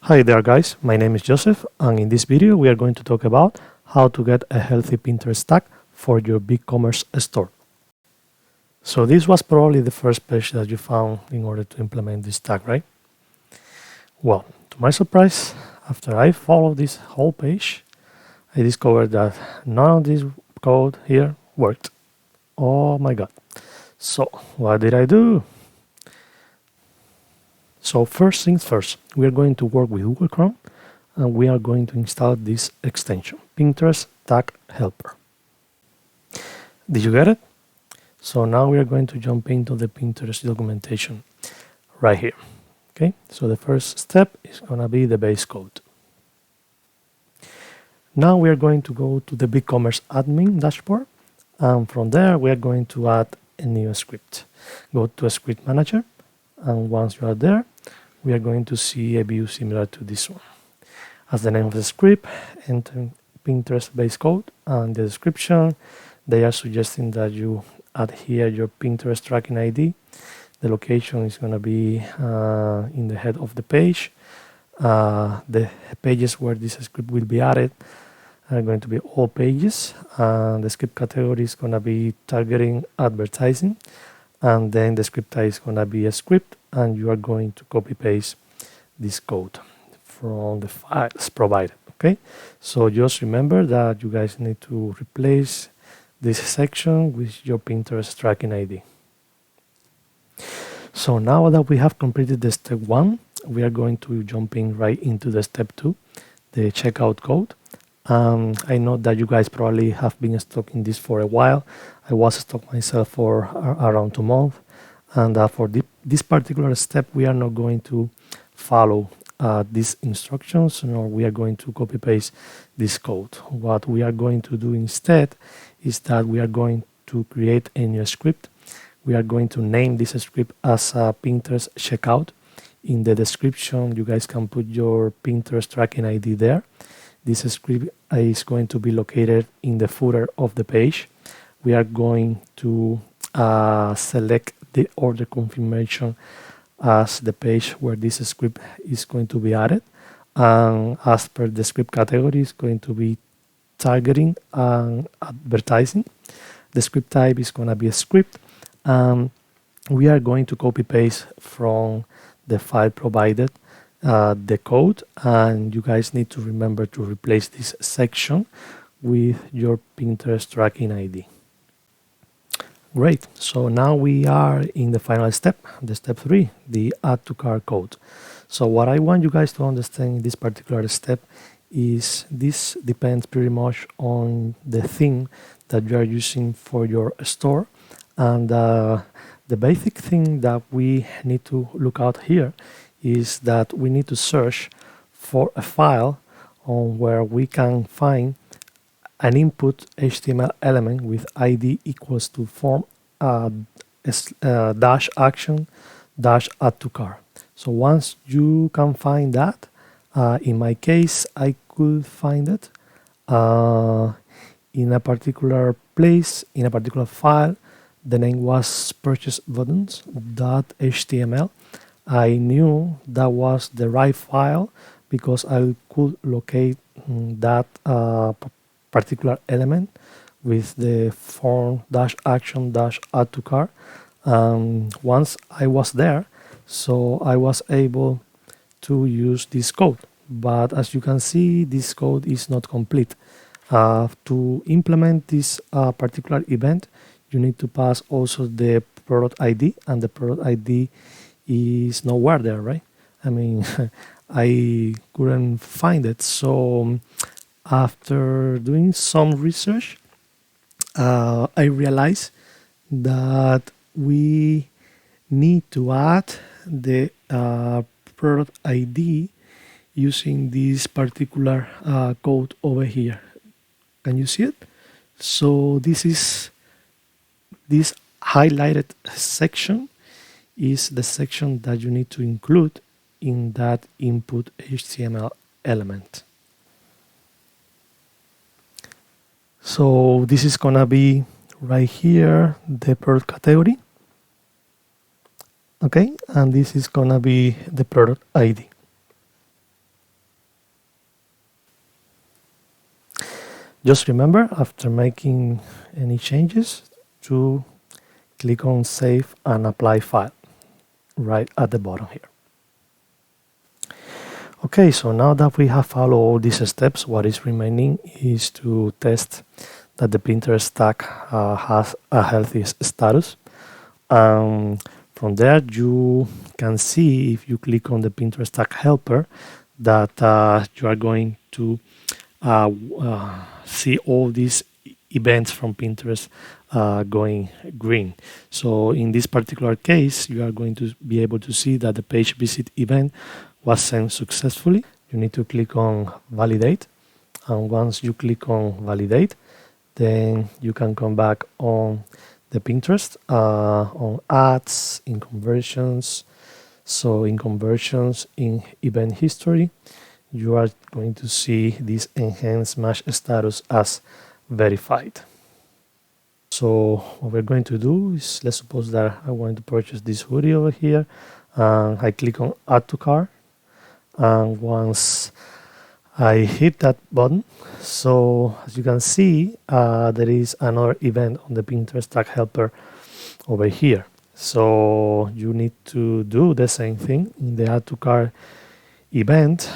Hi there guys, my name is Joseph and in this video we are going to talk about how to get a healthy Pinterest tag for your BigCommerce store. So this was probably the first page that you found in order to implement this tag, right? Well, to my surprise, after I followed this whole page, I discovered that none of this code here worked. Oh my god. So what did I do? So first things first, we are going to work with Google Chrome and we are going to install this extension, Pinterest Tag Helper. Did you get it? So now we are going to jump into the Pinterest documentation right here. Okay, so the first step is going to be the base code. Now we are going to go to the BigCommerce admin dashboard and from there we are going to add a new script. Go to a script manager and once you are there, we are going to see a view similar to this one. As the name of the script, enter Pinterest base code and the description. They are suggesting that you add here your Pinterest tracking ID. The location is going to be in the head of the page. The pages where this script will be added are going to be all pages. The script category is going to be targeting advertising. And then the script type is going to be a script and you are going to copy paste this code from the files provided. Okay, so just remember that you guys need to replace this section with your Pinterest tracking ID. So now that we have completed the step 1, we are going to jump in right into the step 2, the checkout code. I know that you guys probably have been stuck in this for a while. I was stuck myself for around 2 months. And for this particular step, we are not going to follow these instructions, nor we are going to copy paste this code. What we are going to do instead is that we are going to create a new script. We are going to name this script as a Pinterest checkout. In the description, you guys can put your Pinterest tracking ID there. This script is going to be located in the footer of the page. We are going to select the order confirmation as the page where this script is going to be added. And as per the script category, is going to be targeting and advertising. The script type is going to be a script. We are going to copy paste from the file provided the code, and you guys need to remember to replace this section with your Pinterest tracking ID. Great, so now we are in the final step, the step 3, the add to cart code. So what I want you guys to understand in this particular step is this depends pretty much on the theme that you are using for your store. And the basic thing that we need to look out here is that we need to search for a file on where we can find an input HTML element with ID equals to form dash action dash add to cart. So once you can find that, in my case, I could find it in a particular place, in a particular file. The name was purchase buttons.html. I knew that was the right file because I could locate that particular element with the form dash action dash add to cart. Once I was there, so I was able to use this code. But as you can see, this code is not complete. To implement this particular event, you need to pass also the product ID, and the product ID is nowhere there, right? I mean, I couldn't find it. So after doing some research, I realized that we need to add the product ID using this particular code over here. Can you see it? So this highlighted section is the section that you need to include in that input HTML element. So this is gonna be right here, the product category. Okay, and this is gonna be the product ID. Just remember, after making any changes, to click on Save and Apply File right at the bottom here. Okay, so now that we have followed all these steps, what is remaining is to test that the Pinterest tag has a healthy status. From there, you can see, if you click on the Pinterest tag helper, that you are going to see all these events from Pinterest going green. So in this particular case, you are going to be able to see that the page visit event was sent successfully. You need to click on validate, and once you click on validate, then you can come back on the Pinterest on ads, in conversions. So in conversions, in event history, you are going to see this enhanced match status as verified. So what we're going to do is, let's suppose that I want to purchase this hoodie over here, and I click on add to cart, and once I hit that button, so as you can see, there is another event on the Pinterest tag helper over here. So you need to do the same thing in the add to cart event.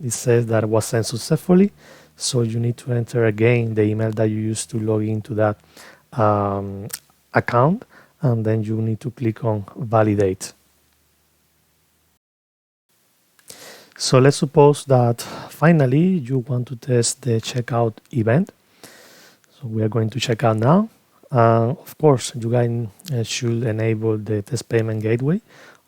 It says that it was sent successfully, so you need to enter again the email that you used to log into that account, and then you need to click on validate. So let's suppose that finally you want to test the checkout event. So we are going to check out now. Of course, you guys should enable the test payment gateway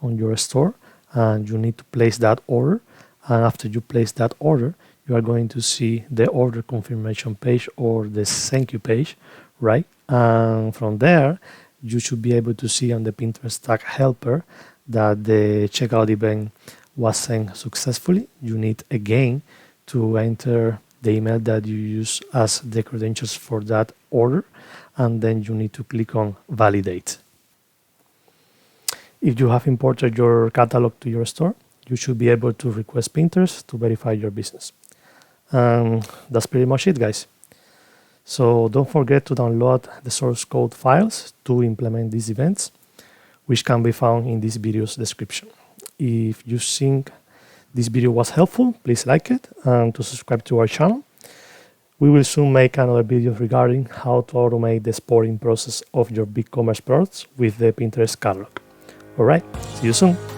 on your store, and you need to place that order. And after you place that order, you are going to see the order confirmation page or the thank you page, right? And from there, you should be able to see on the Pinterest tag helper that the checkout event was sent successfully. You need again to enter the email that you use as the credentials for that order, and then you need to click on validate. If you have imported your catalog to your store, you should be able to request Pinterest to verify your business. That's pretty much it, guys. So don't forget to download the source code files to implement these events, which can be found in this video's description. If you think this video was helpful, please like it and to subscribe to our channel. We will soon make another video regarding how to automate the exporting process of your BigCommerce products with the Pinterest catalog. All right, see you soon.